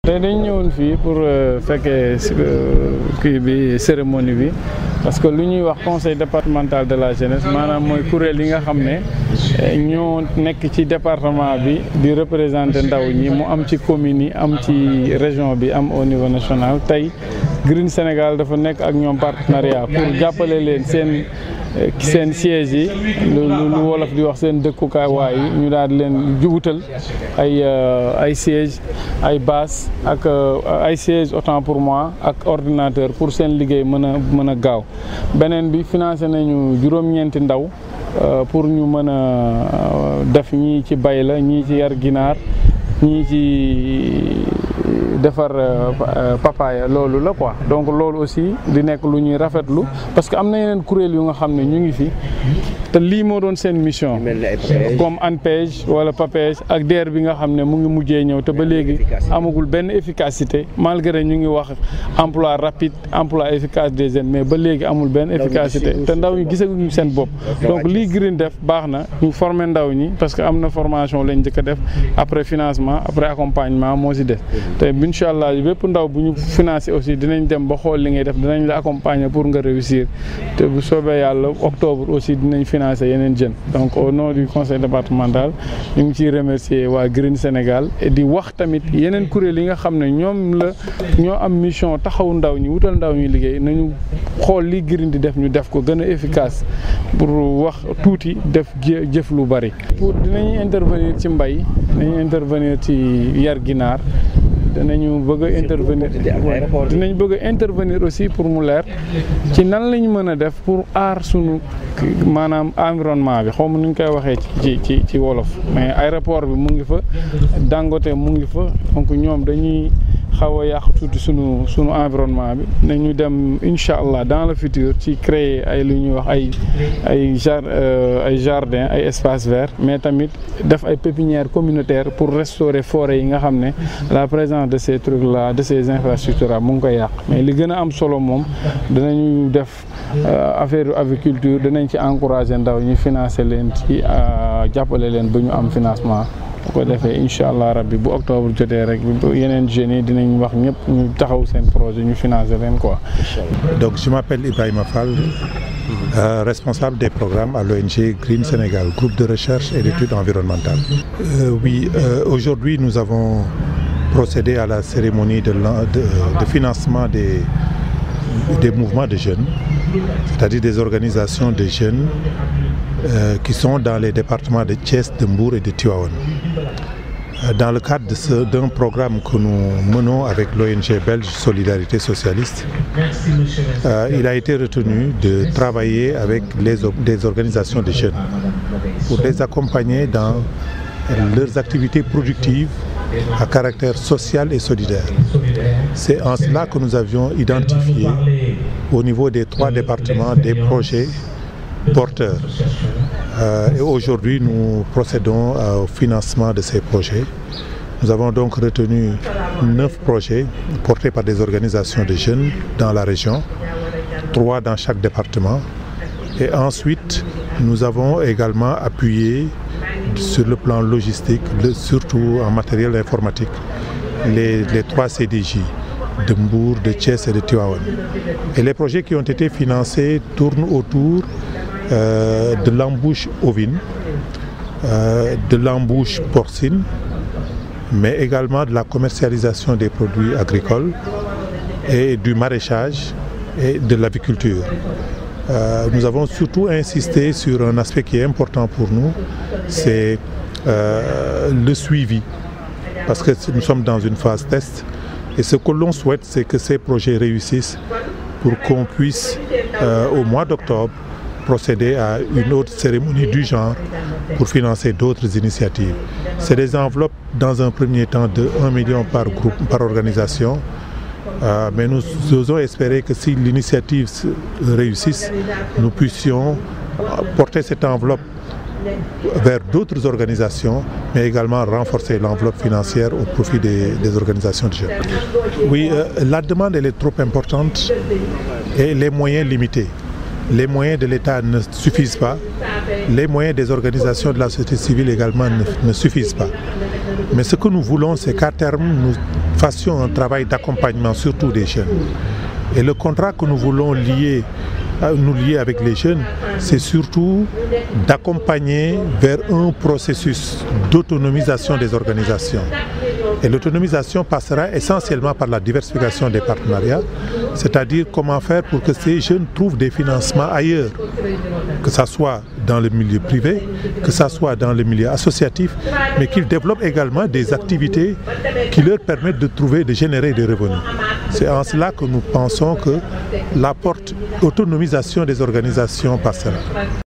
tey dañ ñëwoon fii pour fekkee kii bi cérémonie bi parce que lu ñuy wax conseil départemental de la jeunesse maanaam mooy kuréel yi nga xam ne ñoo nekk ci département bi di représenter ndaw ñi mu am ci communes yi am ci région bi am au niveau national tey Green Sénégal dafa nekk ak ñoom partenariat pour jàppale leen seen sièges yi lu wolof di wax seen dëkkukaay waay yi ñu daal di leen jubutal ay sièges ay base ak ay sièges autant pour moi ak ordinateur pour seen liggéey mën a gaaw beneen bi financé nañu juróom-ñeenti ndaw pour ñu mën a def ñii ci bay la ñii ci yar ginaar ñii ci defar papaya loolu la quoi donc loolu aussi di nekk lu ñuy rafetlu parce que am na yeneen kuréel yu nga xam ne ñu ngi fi te lii moo doon seen mission comme ANPEJ wala PAPEJ ak DER bi nga xam ne mu ngi mujjee ñëw te ba léegi amagul benn efficacité malgré ñu ngi wax emploi rapide emploi efficace des jeunes mais ba léegi amul benn efficacité te ndaw ñi gisaguñu seen bopp donc lii Green def baax na ñu former ndaw ñi parce que am na formation lañ njëkk a def après financement après accompagnement moo si def te incha allah bépp ndaw bu ñu financé aussi dinañ dem ba xool li ngay def dinañ la accompagner pour nga réussir te bu soobee yàlla octobre aussi dinañ financer yeneen jeunes donc au nom du conseil départemental ñu ngi ciy remercier waa Green Sénégal et di wax tamit yeneen kuréel yi nga xam ne ñoo am mission taxawu ndaw ñi wutal ndaw ñi liggéey nañu xool li Green di def ñu def ko gën a efficace pour wax tuuti def jëf lu bari. pour dinañ intervenir ci mbay dinañ intervenir ci yar ginaar. dinañ bëgg a intervenir aussi pour mu leer ci nan lañ mën a def pour aar sunu maanaam environnement bi xaw ma nu ñu koy waxee ci wolof mais aéroport bi mu ngi fa Dangote mu ngi fa donc ñoom dañuy xaw a yàq tuuti sunu environnement bi nañu dem incha allah dans le futur ci créer ay lu ñuy wax ay jardin ay espace vert mais tamit def ay pépinières communautaires pour restaurer forêt yi nga xam ne la présence de ces trucs là de ces infrastructures mu ngi koy yàq mais li gën a am solo moom dinañu def affaire agriculture dinañ ci encourager ndaw ñu financer leen ci jàppale leen ba ñu am financement bu ko defee incha allah rabbi bu octobre jotee rek yeneen jeunes yi dinañ wax ñëpp ñu taxaw seen projet ñu financer leen quoi. Donc je m'appelle Ibrahima Fall, responsable des programmes à l'ONG Green Sénégal, groupe de recherche et d'études environnementales. Aujourd'hui nous avons procédé à la cérémonie de financement des mouvements de jeunes, c'est-à-dire des organisations de jeunes qui sont dans les départements de Thiès, de Mbour et de Tivaouane. Dans le cadre d'un programme que nous menons avec l'ONG belge Solidarité Socialiste, il a été retenu de travailler avec des organisations de jeunes pour les accompagner dans leurs activités productives à caractère social et solidaire. C'est en cela que nous avions identifié au niveau des 3 départements des projets porteurs. Et aujourd'hui, nous procédons au financement de ces projets. Nous avons donc retenu 9 projets portés par des organisations de jeunes dans la région, 3 dans chaque département. Et ensuite, nous avons également appuyé sur le plan logistique, surtout en matériel informatique, les 3 CDJ de Mbour, de Thiès et de Tivaouane. Et les projets qui ont été financés tournent autour de l'embouche ovine, de l'embouche porcine, mais également de la commercialisation des produits agricoles et du maraîchage et de l'aviculture. Nous avons surtout insisté sur un aspect qui est important pour nous, c'est le suivi, parce que nous sommes dans une phase test et ce que l'on souhaite, c'est que ces projets réussissent pour qu'on puisse, au mois d'octobre, procéder à une autre cérémonie du genre pour financer d'autres initiatives. C'est des enveloppes dans un premier temps de 1 million par groupe, par organisation. Mais nous osons espérer que si l'initiative réussisse, nous puissions porter cette enveloppe vers d'autres organisations, mais également renforcer l'enveloppe financière au profit des organisations de jeunes. Oui, la demande elle est trop importante et les moyens limités. Les moyens de l'État ne suffisent pas, les moyens des organisations de la société civile également ne suffisent pas. Mais ce que nous voulons, c'est qu'à terme, nous fassions un travail d'accompagnement, surtout des jeunes. Et le contrat que nous voulons nous lier avec les jeunes, c'est surtout d'accompagner vers un processus d'autonomisation des organisations. Et l'autonomisation passera essentiellement par la diversification des partenariats, c'est-à-dire comment faire pour que ces jeunes trouvent des financements ailleurs, que ce soit dans le milieu privé, que ce soit dans le milieu associatif, mais qu'ils développent également des activités qui leur permettent de générer des revenus. C'est en cela que nous pensons que la porte autonomisation des organisations passera.